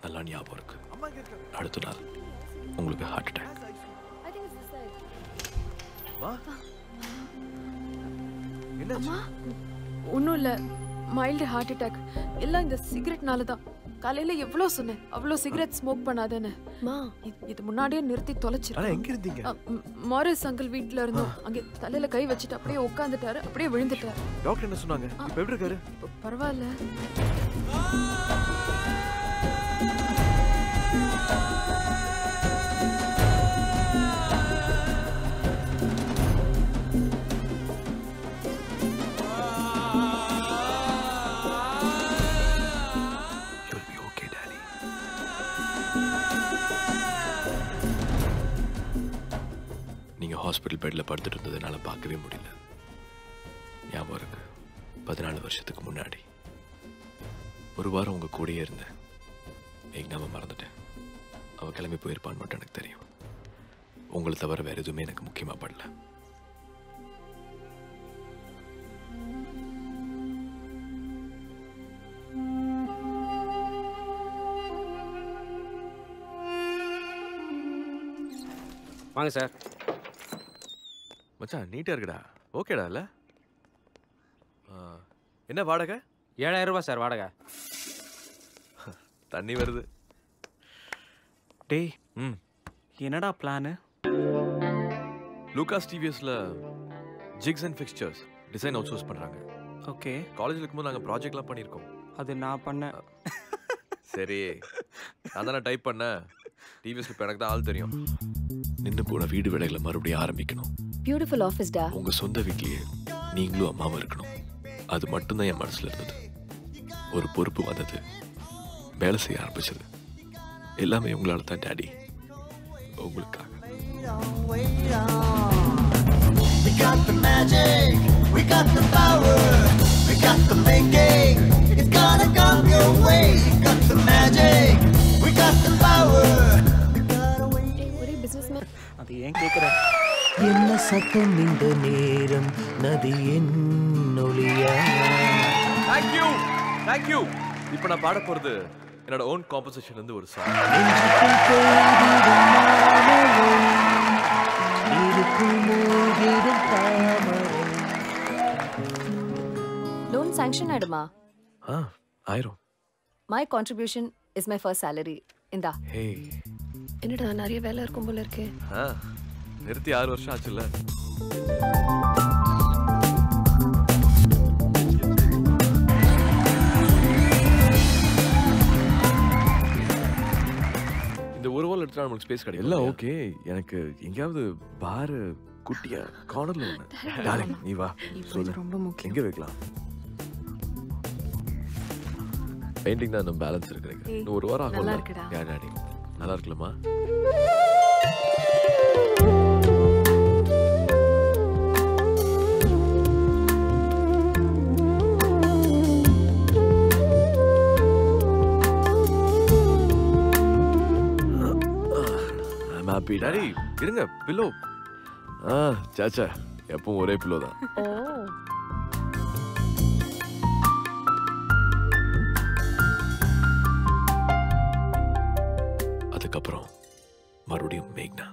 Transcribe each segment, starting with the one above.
நல்லா ஞாபகம் இருக்கு. அடுத்த நாள் உங்களுக்கு ஹார்ட் அட்டாக். ஒன்றும் இல்லை, மைல்டு ஹார்ட் அட்டாக். எல்லாம் இந்த சிகரெட்னால தான். காலையில எவ்வளோ சொன்னேன், அவ்வளோ சிகரெட் ஸ்மோக் பண்ணாதேன்னு. இது முன்னாடியே நிறுத்தி தொலைச்சிருக்கேன். எங்க இருந்தீங்க? மாரிஸ் அங்கிள் வீட்ல இருந்தோம். அங்கே தலையில கை வச்சுட்டு அப்படியே உட்காந்துட்டாரு, அப்படியே விழுந்துட்டாரு. டாக்டர் என்ன சொன்னாங்க? இப்போ எப்படி இருக்காரு? பரவாயில்ல. ஹாஸ்பிட்டல் பெட்டில் படுத்துட்டு இருந்ததுனால பார்க்கவே முடியல. ஞாபகம் இருக்கு, 14 வருஷத்துக்கு முன்னாடி ஒரு வாரம் உங்க கூடயே இருந்தேன். மேக்னாவை மறந்துட்டேன். அவ கிளம்பி போயிருப்பான்னு மட்டும் எனக்கு தெரியும். உங்களை தவிர வேற எதுவுமே எனக்கு முக்கியமா படல. வாங்க சார். மச்சான் நீட்டா இருக்குடா. ஓகேடா இல்ல? என்ன வாடகை? 7000 ரூபாய் சார் வாடகை. தண்ணி வருது. டேய், என்னடா பிளானு? லூகாஸ் டிவிஎஸ்ல jigs and fixtures design outsource பண்றாங்க. ஓகே. காலேஜ்ல இருக்கும்போது நாங்க ப்ராஜெக்ட்லாம் பண்ணியிருக்கோம். அது நான் பண்ணேன். சரி, நான் தானே டைப் பண்ணேன். டிவிஎஸ்ல இப்போ எனக்கு தான் ஆள் தெரியும். நின்று போன வீடு வேலைகளை மறுபடியும் ஆரம்பிக்கணும். பியூட்டிஃபுல் ஆஃபீஸ் டா. உங்க சொந்த வீட்லயே நீங்களும் அம்மாவும் இருக்கணும். அது மட்டும்தான் என் மனசுல இருந்தது. ஒரு பொறுப்பு வந்தது, வேலை செய்ய ஆரம்பிச்சது. எல்லாமே உங்களால தான் டாடி. உங்களுக்காக. We got the magic, we got the power, we got the making. It's gonna come your way. We got the magic, we got the power. ஒரே பிசினஸ்மேன். அது ஏன் கேக்குற? என்ன சத்தம் இந்த நேரம் நதியின் ஒலியா? Thank you. இப்போ நான் பாட போறது என்னோட ஓன் காம்போசிஷன்ல இருந்து ஒரு சாங். லோன் சாங்க்ஷன் ஆயிடுமா? ஆயிரும். My contribution is my first salary. இந்தா. ஹே, என்னடா நிறைய வேலை இருக்கும் போல இருக்கு. நிறுத்தி 6 வருஷம் ஆச்சுல்ல. இந்த ஒரு வால் எடுத்தா நமக்கு ஸ்பேஸ் கிடையாது. எல்லாம் ஓகே. எனக்கு எங்கயாவது பார் குட்டியா கார்னர்ல ஒண்ணு. டார்லிங் நீ வா. இது ரொம்ப முக்கியம். எங்க வைக்கலாம்? பெயிண்டிங் தான் இன்னும் பேலன்ஸ் இருக்கு. இன்னும் ஒரு வாரம் ஆகும். நல்லா இருக்குடா. டாடி நல்லா இருக்குலமா? Happy daddy. இருங்க, பில்லோ. சாச்சா எப்பவும் ஒரே பில்லோ தான். அதுக்கப்புறம் மறுபடியும் மேக்னா.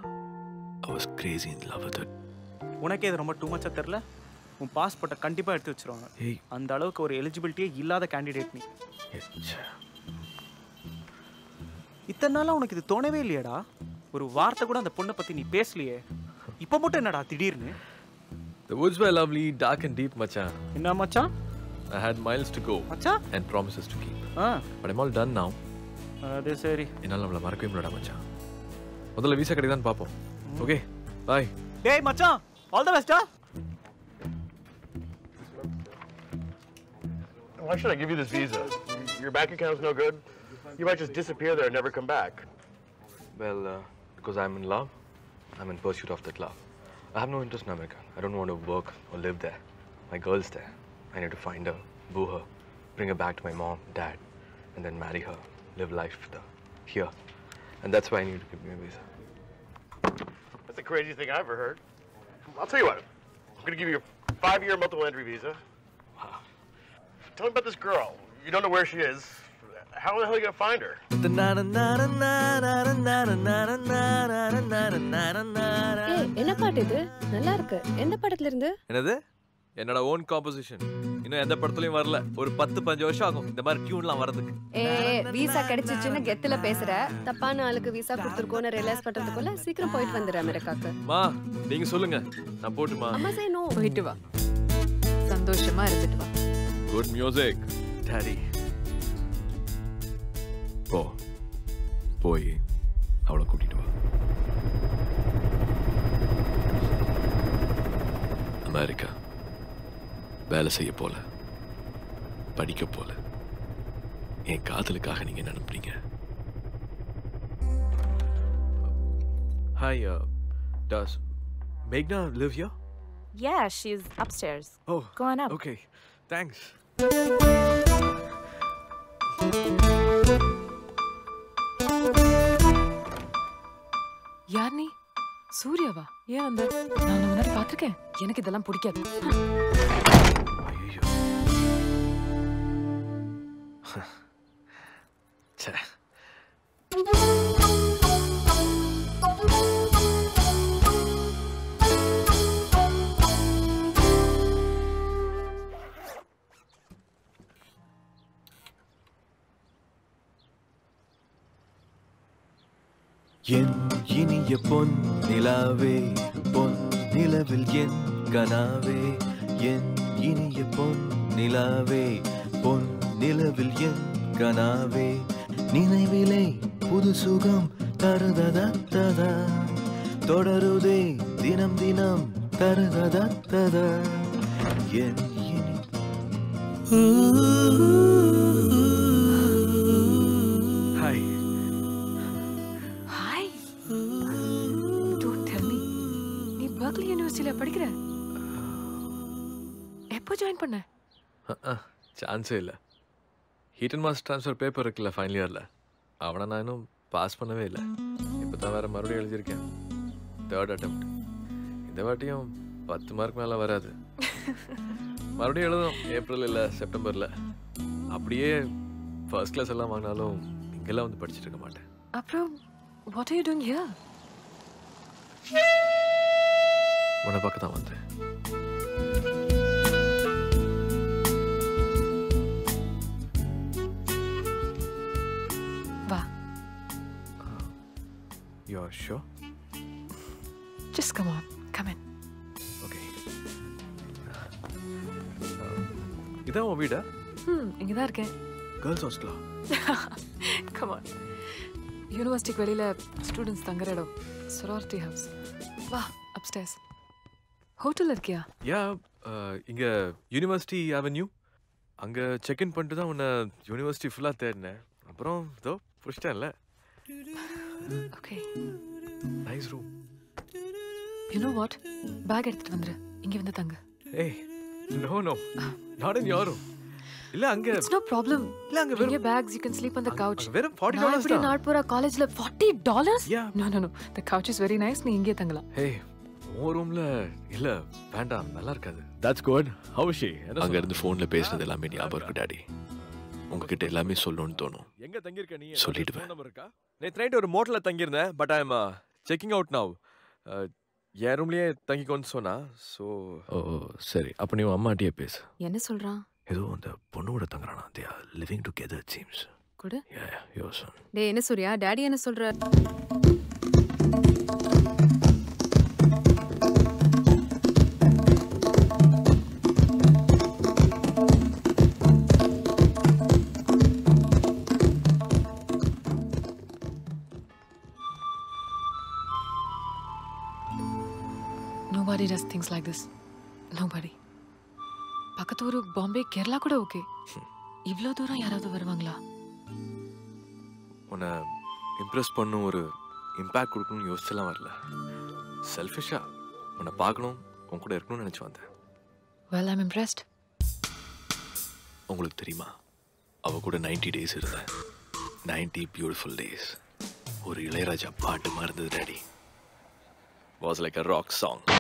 I was crazy in love with her. உனக்கே இது ரொம்ப டூ மச்சா தெரியல? உன் பாஸ்போர்ட்டை கண்டிப்பா எடுத்து வச்சிருவாங்க. அந்த அளவுக்கு ஒரு எலிஜிபிலிட்டியே இல்லாத கேண்டிடேட் நீ. இத்தனை நாளா உனக்கு இது தோணவே இல்லையாடா? ஒரு வார்த்தை கூட அந்த பொண்ணை பத்தி நீ பேசலையே. இப்போ மட்டும் என்னடா திடீர்னு? The woods were lovely, dark and deep, மச்சான். என்ன மச்சான்? I had miles to go மச்சான் and promises to keep. But I'm all done now. அது சரி. என்னால நம்மள மறக்கவே முடியலடா மச்சான். முதல்ல வீசா கிடைக்குதான்னு பாப்போம். Okay, bye. டேய் மச்சான், all the best. Why should I give you this visa? Your bank account's no good. You might just disappear there and never come back. Well, because I'm in love. I'm in pursuit of that love. I have no interest in America. I don't want to work or live there. My girl's there. I need to find her, boo her, bring her back to my mom, dad, and then marry her, live life with her here. And that's why I need to give me a visa. That's the craziest thing I've ever heard. I'll tell you what. I'm going to give you a 5-year multiple entry visa. Wow. Tell me about this girl. You don't know where she is. How the hell are you going to find her? என்ன பாட்டு இது? நல்லா இருக்கு. எந்த படத்துல இருந்து? என்னது? என்னோட ஓன் காம்போசிஷன். இன்னும் எந்த படத்துலயும் வரல. ஒரு 10-15 வருஷம் ஆகும் இந்த மாதிரி டியூன்லாம் வரதுக்கு. வீசா கிடைச்சிச்சுன்னு கெத்துல பேசுற. தப்பான ஆளுக்கு வீசா கொடுத்துருக்கோன்னு ரியலைஸ் பண்றதுக்குள்ள சீக்கிரம் போயிட்டு வந்துரு அமெரிக்காக்கு. மா நீங்க சொல்லுங்க. நான் போட்டுமா? அம்மா சே நோ. போயிட்டு வா, சந்தோஷமா இருந்துட்டு வா. Good music daddy. போய் அவளை கூட்டிட்டு வா. அமெரிக்கா வேலை செய்ய போல, படிக்க போல, என் காதலுக்காக நீங்க என்ன அனுப்புறீங்க? Hi, does Meghna live here? Yeah, she's upstairs. Oh, go on up. Okay, thanks. யார் நீ? சூர்யாவா? ஏன் வந்த? நான் உன்னை முன்னாடி பார்த்திருக்கேன். எனக்கு இதெல்லாம் பிடிக்காது. ஐயோ. ச்சே. என் இனிய பொன் நிலாவே, பொன் நிலவில் என் கனாவே, என் இனிய பொன் நிலாவே, பொன் நிலவில் என் கனாவே, நினைவிலே புது சுகம் தருததா, தொடருதே தினம் தினம் தருததா, என் இனி hi. Hi. Don't tell me. நீ பர்க்லி யூனிவர்சிட்டில படிக்கிற? எப்போ ஜாயின் பண்ண? சான்ஸே இல்லை. Heat and mass transfer paper இருக்குல்ல ஃபைனல் இயரில், அவனை நான் இன்னும் பாஸ் பண்ணவே இல்லை. இப்போ தான் வேறு மறுபடியும் எழுதியிருக்கேன். 3rd attempt. இந்த வாட்டியும் 10 மார்க் மேலே வராது. மறுபடியும் எழுதும் ஏப்ரல் இல்லை செப்டம்பரில். அப்படியே ஃபர்ஸ்ட் கிளாஸ் எல்லாம் வாங்கினாலும் இங்கெல்லாம் வந்து படிச்சுட்டு இருக்க மாட்டேன். அப்புறம் what are you doing here? உன்னை பார்க்க தான் வந்தேன். வா. You're sure? Just come on. Come in. Okay. இதான் உன் வீடா? இங்க தான் இருக்கேன். கேர்ள்ஸ் ஹாஸ்டலா? Come on. யூனிவர்சிட்டிக்கு வெளியில ஸ்டூடெண்ட்ஸ் தங்குற இடம். sorority house. வா, upstairs. ஹோட்டல் இருக்கியா? யா, இங்க யூனிவர்சிட்டி அவென்யூ. அங்க செக் இன் பண்ணிட்டு தான் உன்னை யூனிவர்சிட்டி ஃபுல்லாக தேடினேன். அப்புறம் இதோ பிடிச்சிட்டேன்ல. Okay. Nice room. You know what? Bag எடுத்துட்டு வந்துரு. இங்க வந்து தங்கு. ஏய், no not in your room. இல்ல அங்க இட்ஸ் நோ ப்ராப்ளம். இல்ல அங்க வெறும் bags you can sleep on the couch. வெறும் $40 தான். நாட்புரா காலேஜ்ல $40? Yeah. No. The couch is very nice. நீ இங்கே தங்கலாம். Hey, உன் ரூம்ல இல்ல வேண்டாம், நல்லா இருக்காது. That's good. How is she? அங்க இருந்து ஃபோன்ல பேசினது எல்லாமே ஞாபகம் இருக்கு டாடி. உங்ககிட்ட எல்லாமே சொல்லணும்னு தோணும். எங்க தங்கி இருக்க நீ? சொல்லிடுவேன். நேத்து நைட் ஒரு மோட்டல்ல தங்கி இருந்தேன். But I am checking out now. என் ரூம்லயே தங்கிக்கோன்னு சொன்னா. சோ சரி. அப்ப நீ அம்மாட்டியே பேசு. என்ன சொல்றான்? ஏதோ அந்த பொண்ணோட தங்கறானா. They are living together it seems. Good. Yeah, your son. டேய் என்ன சூர்யா, டாடி என்ன சொல்ற? Nobody does things like this. Nobody. பக்கத்து ஊரு பாம்பே, கேரளா கூட ஓகே. இவ்ளோ தூரம் யாராவது வருவாங்களா? உன்னை இம்ப்ரெஸ் பண்ணும், ஒரு இம்பேக்ட் கொடுக்கணும்னு யோசிச்செல்லாம் வரல. செல்ஃபிஷா உன்னை பார்க்கணும், உன் கூட இருக்கணும்னு நினச்சி வந்தேன். Well, I'm impressed. உங்களுக்கு தெரியுமா, அவ கூட 90 days இருந்தேன். 90 beautiful days. ஒரு இளையராஜா பாட்டு மாதிரி இருந்தது daddy. Was like a rock song.